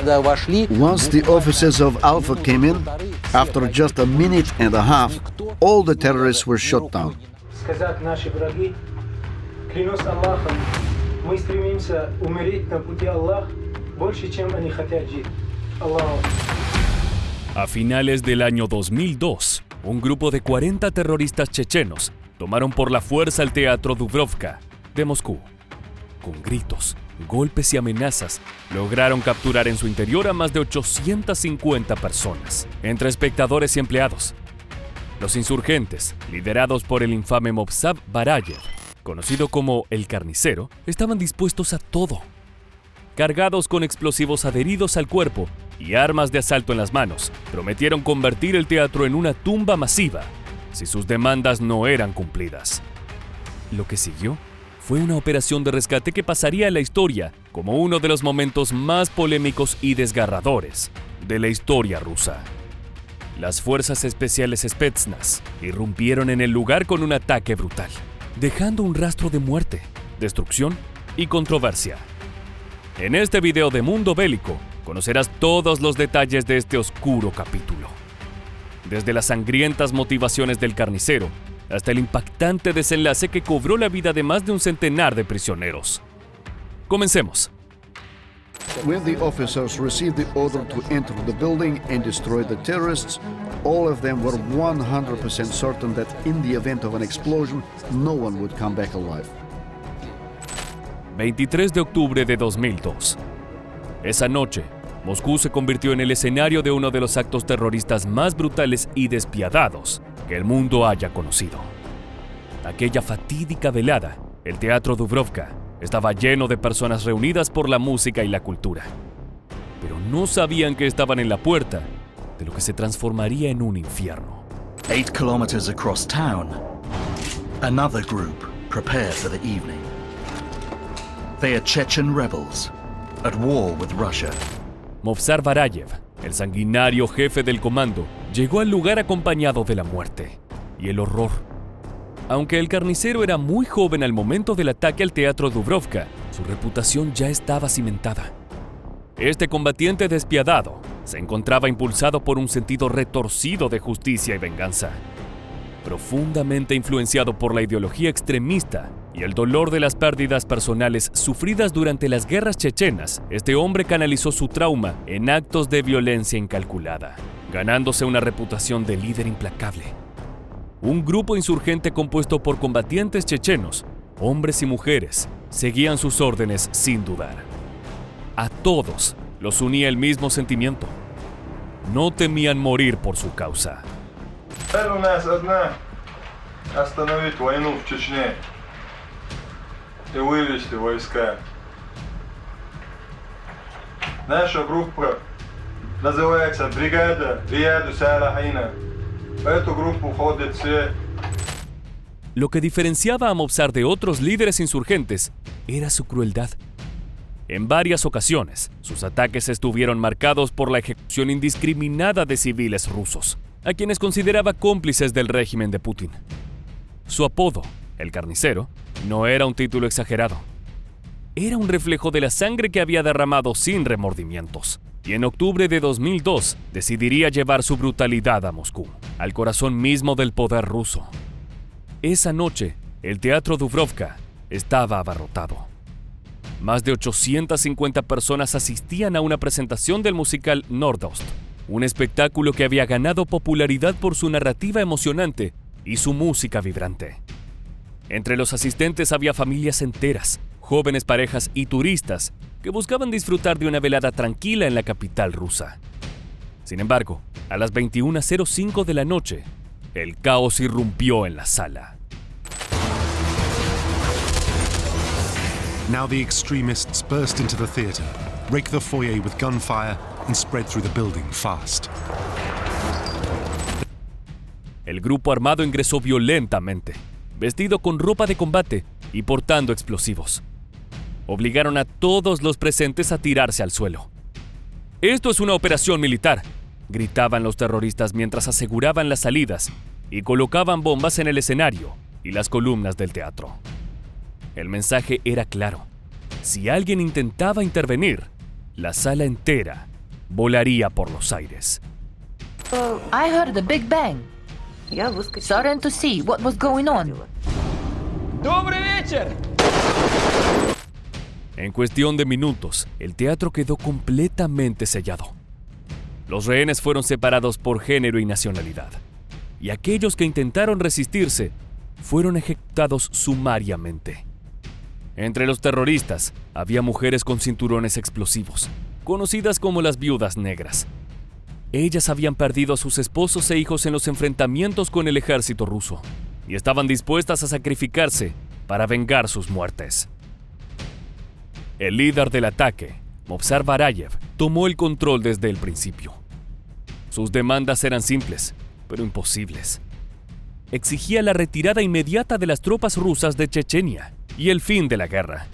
Once the officers of Alpha came in, after just a minute and a half, all the terrorists were shot down. Сказать наши враги, клянусь Аллахом, мы стремимся умереть на пути Аллаха больше, чем они хотят жить. Аллаху. A finales del año 2002, un grupo de 40 terroristas chechenos tomaron por la fuerza el Teatro Dubrovka de Moscú. Con gritos, golpes y amenazas, lograron capturar en su interior a más de 850 personas, entre espectadores y empleados. Los insurgentes, liderados por el infame Movsar Barayev, conocido como el Carnicero, estaban dispuestos a todo. Cargados con explosivos adheridos al cuerpo y armas de asalto en las manos, prometieron convertir el teatro en una tumba masiva si sus demandas no eran cumplidas. Lo que siguió fue una operación de rescate que pasaría a la historia como uno de los momentos más polémicos y desgarradores de la historia rusa. Las fuerzas especiales Spetsnaz irrumpieron en el lugar con un ataque brutal, dejando un rastro de muerte, destrucción y controversia. En este video de Mundo Bélico conocerás todos los detalles de este oscuro capítulo. Desde las sangrientas motivaciones del carnicero hasta el impactante desenlace que cobró la vida de más de un centenar de prisioneros. Comencemos. When the officers received the order to enter the building and destroy the terrorists, all of them were 100% certain that in the event of an explosion, no one would come back alive. 23 de octubre de 2002. Esa noche, Moscú se convirtió en el escenario de uno de los actos terroristas más brutales y despiadados que el mundo haya conocido. Aquella fatídica velada, el Teatro Dubrovka estaba lleno de personas reunidas por la música y la cultura. Pero no sabían que estaban en la puerta de lo que se transformaría en un infierno. 8 kilometers across town, another group prepared for the evening. They are Chechen rebels at war with Russia. Movsar Barayev, el sanguinario jefe del comando, llegó al lugar acompañado de la muerte y el horror. Aunque el carnicero era muy joven al momento del ataque al Teatro Dubrovka, su reputación ya estaba cimentada. Este combatiente despiadado se encontraba impulsado por un sentido retorcido de justicia y venganza. Profundamente influenciado por la ideología extremista y el dolor de las pérdidas personales sufridas durante las guerras chechenas, este hombre canalizó su trauma en actos de violencia incalculada, ganándose una reputación de líder implacable. Un grupo insurgente compuesto por combatientes chechenos, hombres y mujeres, seguían sus órdenes sin dudar. A todos los unía el mismo sentimiento. No temían morir por su causa. У нас одна остановить войну в Чечне и вывести войска. Наша группа называется бригада Рияду Салахина. В эту группу входят все. Lo que diferenciaba a Movsar de otros líderes insurgentes era su crueldad. En varias ocasiones, sus ataques estuvieron marcados por la ejecución indiscriminada de civiles rusos, a quienes consideraba cómplices del régimen de Putin. Su apodo, el Carnicero, no era un título exagerado. Era un reflejo de la sangre que había derramado sin remordimientos, y en octubre de 2002 decidiría llevar su brutalidad a Moscú, al corazón mismo del poder ruso. Esa noche, el Teatro Dubrovka estaba abarrotado. Más de 850 personas asistían a una presentación del musical Nordost, un espectáculo que había ganado popularidad por su narrativa emocionante y su música vibrante. Entre los asistentes había familias enteras, jóvenes parejas y turistas que buscaban disfrutar de una velada tranquila en la capital rusa. Sin embargo, a las 21:05 de la noche, el caos irrumpió en la sala. Now the extremists burst into the theatre, rake the foyer with gunfire, and spread through the building fast. El grupo armado ingresó violentamente, vestido con ropa de combate y portando explosivos. Obligaron a todos los presentes a tirarse al suelo. «Esto es una operación militar», gritaban los terroristas mientras aseguraban las salidas y colocaban bombas en el escenario y las columnas del teatro. El mensaje era claro. Si alguien intentaba intervenir, la sala entera volaría por los aires. I heard the Big Bang. Я выскочила. Starting to see what was going on. En cuestión de minutos, el teatro quedó completamente sellado. Los rehenes fueron separados por género y nacionalidad, y aquellos que intentaron resistirse fueron ejecutados sumariamente. Entre los terroristas había mujeres con cinturones explosivos, conocidas como las viudas negras. Ellas habían perdido a sus esposos e hijos en los enfrentamientos con el ejército ruso y estaban dispuestas a sacrificarse para vengar sus muertes. El líder del ataque, Movsar Barayev, tomó el control desde el principio. Sus demandas eran simples, pero imposibles. Exigía la retirada inmediata de las tropas rusas de Chechenia y el fin de la guerra.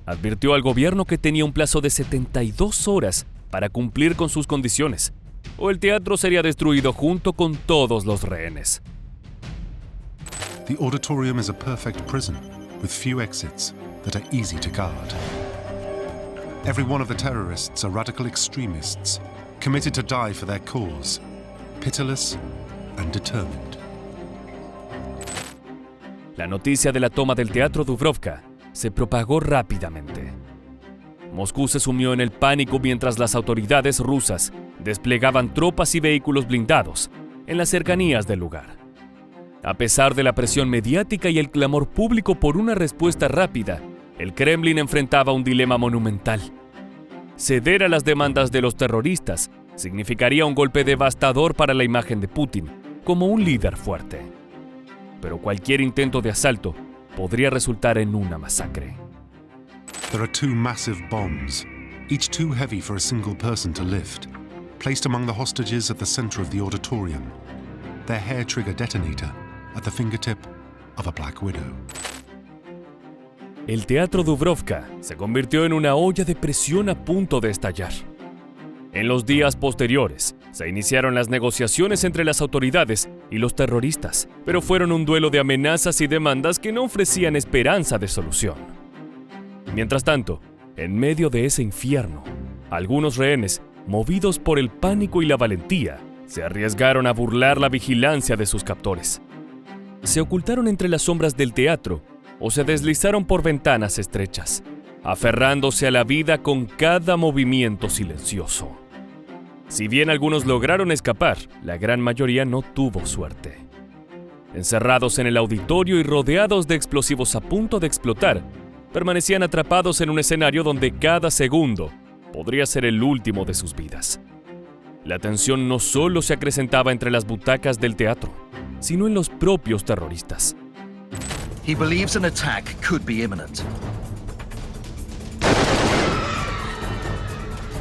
Advirtió al gobierno que tenía un plazo de 72 horas para cumplir con sus condiciones, o el teatro sería destruido junto con todos los rehenes. The auditorium is a perfect prison with few exits that are easy to guard. Every one of the terrorists are radical extremists, committed to die for their cause, pitiless and determined. La noticia de la toma del teatro Dubrovka se propagó rápidamente. Moscú se sumió en el pánico mientras las autoridades rusas desplegaban tropas y vehículos blindados en las cercanías del lugar. A pesar de la presión mediática y el clamor público por una respuesta rápida, el Kremlin enfrentaba un dilema monumental. Ceder a las demandas de los terroristas significaría un golpe devastador para la imagen de Putin como un líder fuerte. Pero cualquier intento de asalto podría resultar en una masacre. There are 2 massive bombs, each too heavy for a single person to lift, placed among the hostages at the center of the auditorium, their hair trigger detonator at the fingertip of a Black Widow. El teatro Dubrovka se convirtió en una olla de presión a punto de estallar. En los días posteriores, se iniciaron las negociaciones entre las autoridades y los terroristas, pero fueron un duelo de amenazas y demandas que no ofrecían esperanza de solución. Mientras tanto, en medio de ese infierno, algunos rehenes, movidos por el pánico y la valentía, se arriesgaron a burlar la vigilancia de sus captores. Se ocultaron entre las sombras del teatro o se deslizaron por ventanas estrechas, aferrándose a la vida con cada movimiento silencioso. Si bien algunos lograron escapar, la gran mayoría no tuvo suerte. Encerrados en el auditorio y rodeados de explosivos a punto de explotar, permanecían atrapados en un escenario donde cada segundo podría ser el último de sus vidas. La tensión no solo se acrecentaba entre las butacas del teatro, sino en los propios terroristas. He believes an attack could be imminent.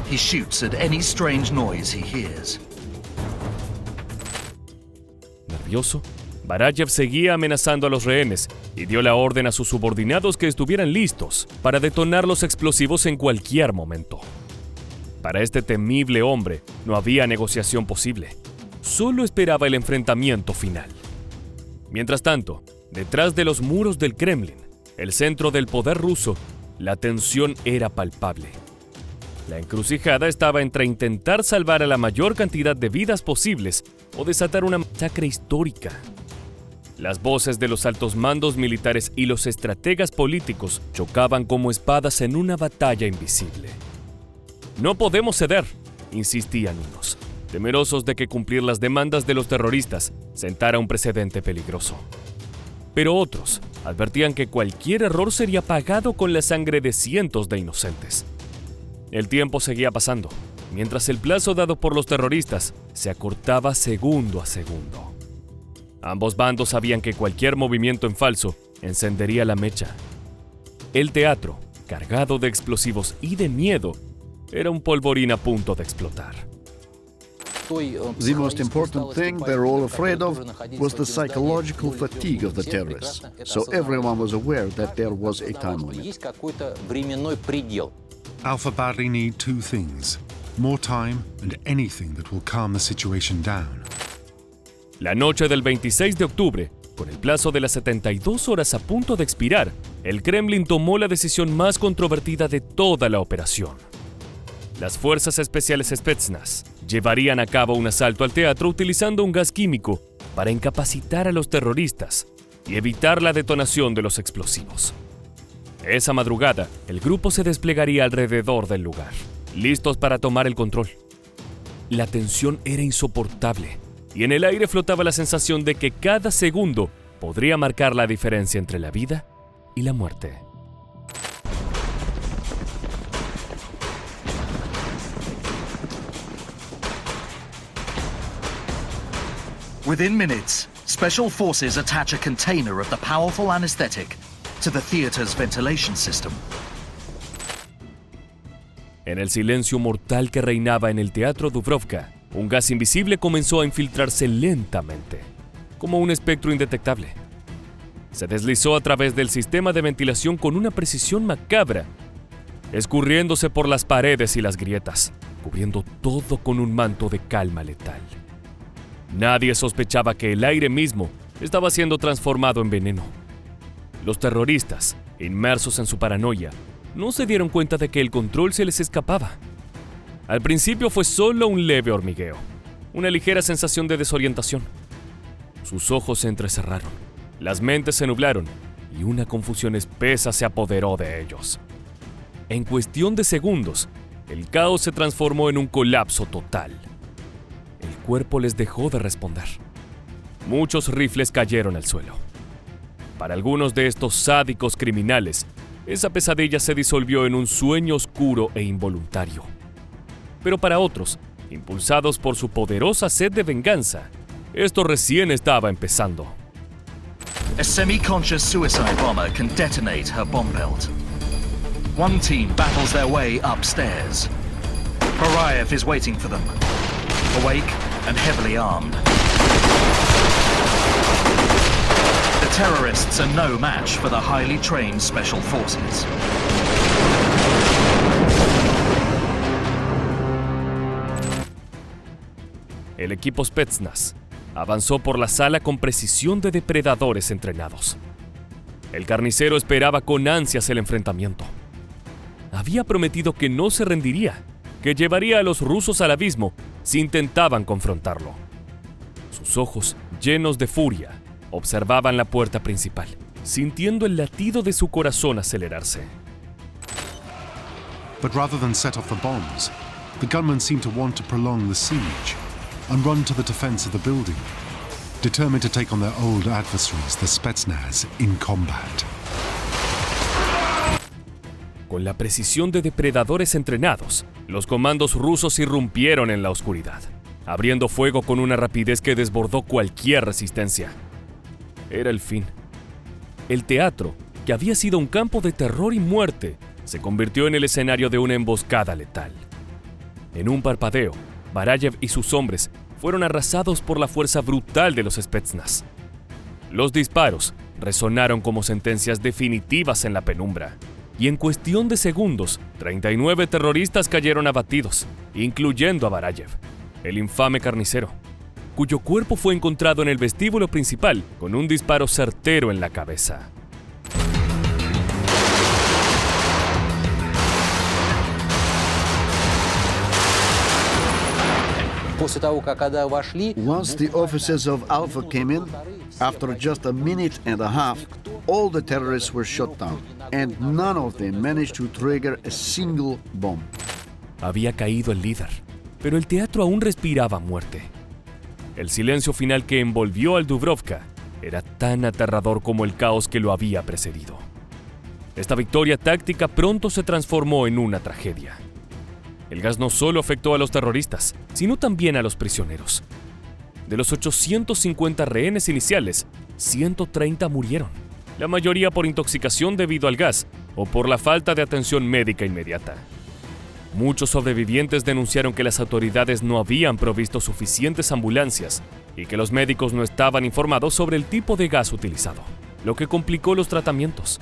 He shoots at any strange noise he hears. Nervioso, Barayev seguía amenazando a los rehenes y dio la orden a sus subordinados que estuvieran listos para detonar los explosivos en cualquier momento. Para este temible hombre no había negociación posible, solo esperaba el enfrentamiento final. Mientras tanto, detrás de los muros del Kremlin, el centro del poder ruso, la tensión era palpable. La encrucijada estaba entre intentar salvar a la mayor cantidad de vidas posibles o desatar una masacre histórica. Las voces de los altos mandos militares y los estrategas políticos chocaban como espadas en una batalla invisible. No podemos ceder, insistían unos, temerosos de que cumplir las demandas de los terroristas sentara un precedente peligroso. Pero otros advertían que cualquier error sería pagado con la sangre de cientos de inocentes. El tiempo seguía pasando, mientras el plazo dado por los terroristas se acortaba segundo a segundo. Ambos bandos sabían que cualquier movimiento en falso encendería la mecha. El teatro, cargado de explosivos y de miedo, era un polvorín a punto de explotar. The most important thing they were all afraid of was the psychological fatigue of the terrorists, so everyone was aware that there was a time limit. Alpha badly need 2 things: more time and anything that will calm the situation down. La noche del 26 de octubre, con el plazo de las 72 horas a punto de expirar, el Kremlin tomó la decisión más controvertida de toda la operación. las fuerzas especiales Spetsnaz llevarían a cabo un asalto al teatro utilizando un gas químico para incapacitar a los terroristas y evitar la detonación de los explosivos. Esa madrugada, el grupo se desplegaría alrededor del lugar, listos para tomar el control. La tensión era insoportable y en el aire flotaba la sensación de que cada segundo podría marcar la diferencia entre la vida y la muerte. Within minutes, special forces attach a container of the powerful anesthetic to the theater's ventilation system. En el silencio mortal que reinaba en el Teatro Dubrovka, un gas invisible comenzó a infiltrarse lentamente, como un espectro indetectable. Se deslizó a través del sistema de ventilación con una precisión macabra, escurriéndose por las paredes y las grietas, cubriendo todo con un manto de calma letal. Nadie sospechaba que el aire mismo estaba siendo transformado en veneno. Los terroristas, inmersos en su paranoia, no se dieron cuenta de que el control se les escapaba. Al principio fue solo un leve hormigueo, una ligera sensación de desorientación. Sus ojos se entrecerraron, las mentes se nublaron y una confusión espesa se apoderó de ellos. En cuestión de segundos, el caos se transformó en un colapso total. El cuerpo les dejó de responder. Muchos rifles cayeron al suelo. Para algunos de estos sádicos criminales, esa pesadilla se disolvió en un sueño oscuro e involuntario. Pero para otros, impulsados por su poderosa sed de venganza, esto recién estaba empezando. A semi-conscious suicide bomber can detonate her bomb belt. One team battles their way upstairs. Barayev is waiting for them, awake and heavily armed. The terrorists are no match for the highly trained special forces. El equipo Spetsnaz avanzó por la sala con precisión de depredadores entrenados. El carnicero esperaba con ansias el enfrentamiento. Había prometido que no se rendiría, que llevaría a los rusos al abismo si intentaban confrontarlo. Sus ojos, llenos de furia, observaban la puerta principal, sintiendo el latido de su corazón acelerarse. But rather than set off the bombs, the gunmen seemed to want to prolong the siege and run to the defense of the building, determined to take on their old adversaries, the Spetsnaz, in combat. Con la precisión de depredadores entrenados, los comandos rusos irrumpieron en la oscuridad, abriendo fuego con una rapidez que desbordó cualquier resistencia. Era el fin. El teatro, que había sido un campo de terror y muerte, se convirtió en el escenario de una emboscada letal. En un parpadeo, Barayev y sus hombres fueron arrasados por la fuerza brutal de los Spetsnaz. Los disparos resonaron como sentencias definitivas en la penumbra, y en cuestión de segundos, 39 terroristas cayeron abatidos, incluyendo a Barayev, el infame carnicero, cuyo cuerpo fue encontrado en el vestíbulo principal con un disparo certero en la cabeza. Once the officers of Alpha came in, after just a minute and a half, all the terrorists were shot down, and none of them managed to trigger a single bomb. Había caído el líder, pero el teatro aún respiraba muerte. El silencio final que envolvió al Dubrovka era tan aterrador como el caos que lo había precedido. Esta victoria táctica pronto se transformó en una tragedia. El gas no solo afectó a los terroristas, sino también a los prisioneros. De los 850 rehenes iniciales, 130 murieron, la mayoría por intoxicación debido al gas o por la falta de atención médica inmediata. Muchos sobrevivientes denunciaron que las autoridades no habían provisto suficientes ambulancias y que los médicos no estaban informados sobre el tipo de gas utilizado, lo que complicó los tratamientos.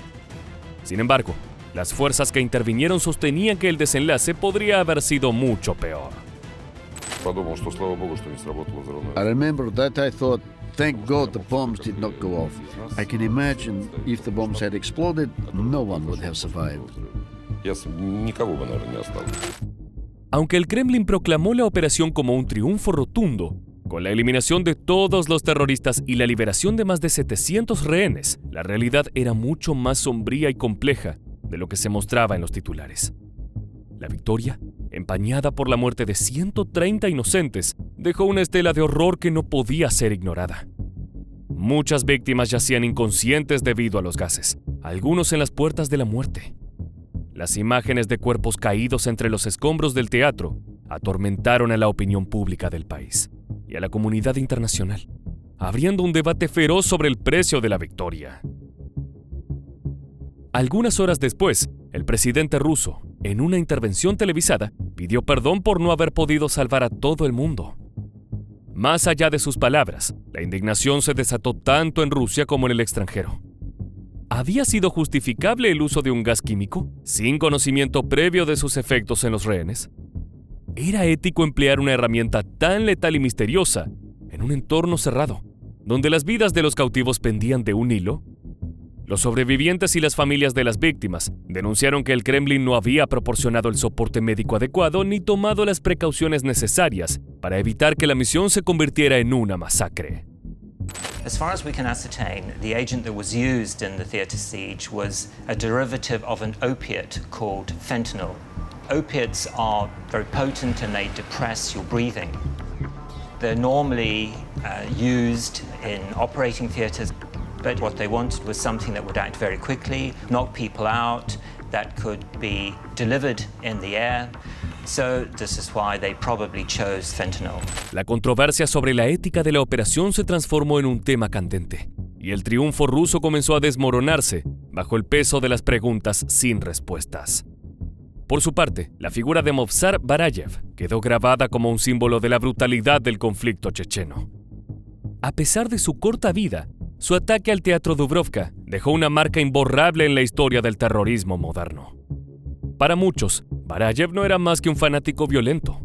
Sin embargo, las fuerzas que intervinieron sostenían que el desenlace podría haber sido mucho peor. I remember that I thought, thank God the bombs did not go off. I can imagine if the bombs had exploded, no one would have survived. Aunque el Kremlin proclamó la operación como un triunfo rotundo, con la eliminación de todos los terroristas y la liberación de más de 700 rehenes, la realidad era mucho más sombría y compleja de lo que se mostraba en los titulares. La victoria, empañada por la muerte de 130 inocentes, dejó una estela de horror que no podía ser ignorada. Muchas víctimas yacían inconscientes debido a los gases, algunos en las puertas de la muerte. Las imágenes de cuerpos caídos entre los escombros del teatro atormentaron a la opinión pública del país y a la comunidad internacional, abriendo un debate feroz sobre el precio de la victoria. Algunas horas después, el presidente ruso, en una intervención televisada, pidió perdón por no haber podido salvar a todo el mundo. Más allá de sus palabras, la indignación se desató tanto en Rusia como en el extranjero. ¿Había sido justificable el uso de un gas químico, sin conocimiento previo de sus efectos en los rehenes? ¿Era ético emplear una herramienta tan letal y misteriosa en un entorno cerrado, donde las vidas de los cautivos pendían de un hilo? Los sobrevivientes y las familias de las víctimas denunciaron que el Kremlin no había proporcionado el soporte médico adecuado ni tomado las precauciones necesarias para evitar que la misión se convirtiera en una masacre. As far as we can ascertain, the agent that was used in the theatre siege was a derivative of an opiate called fentanyl. Opiates are very potent and they depress your breathing. They're normally used in operating theatres, but what they wanted was something that would act very quickly, knock people out, that could be delivered in the air. So this is why they probably chose fentanyl. La controversia sobre la ética de la operación se transformó en un tema candente, y el triunfo ruso comenzó a desmoronarse bajo el peso de las preguntas sin respuestas. Por su parte, la figura de Movsar Barayev quedó grabada como un símbolo de la brutalidad del conflicto checheno. A pesar de su corta vida, su ataque al Teatro Dubrovka dejó una marca imborrable en la historia del terrorismo moderno. Para muchos, Barayev no era más que un fanático violento,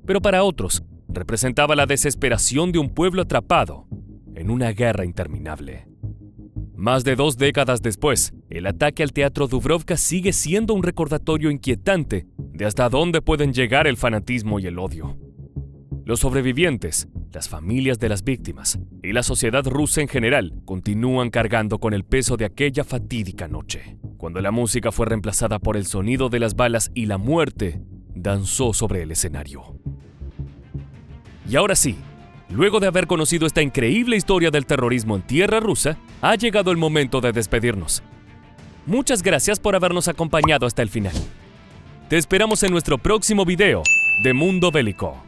pero para otros representaba la desesperación de un pueblo atrapado en una guerra interminable. Más de 2 décadas después, el ataque al Teatro Dubrovka sigue siendo un recordatorio inquietante de hasta dónde pueden llegar el fanatismo y el odio. Los sobrevivientes, las familias de las víctimas y la sociedad rusa en general continúan cargando con el peso de aquella fatídica noche, cuando la música fue reemplazada por el sonido de las balas y la muerte danzó sobre el escenario. Y ahora sí, luego de haber conocido esta increíble historia del terrorismo en tierra rusa, ha llegado el momento de despedirnos. Muchas gracias por habernos acompañado hasta el final. Te esperamos en nuestro próximo video de Mundo Bélico.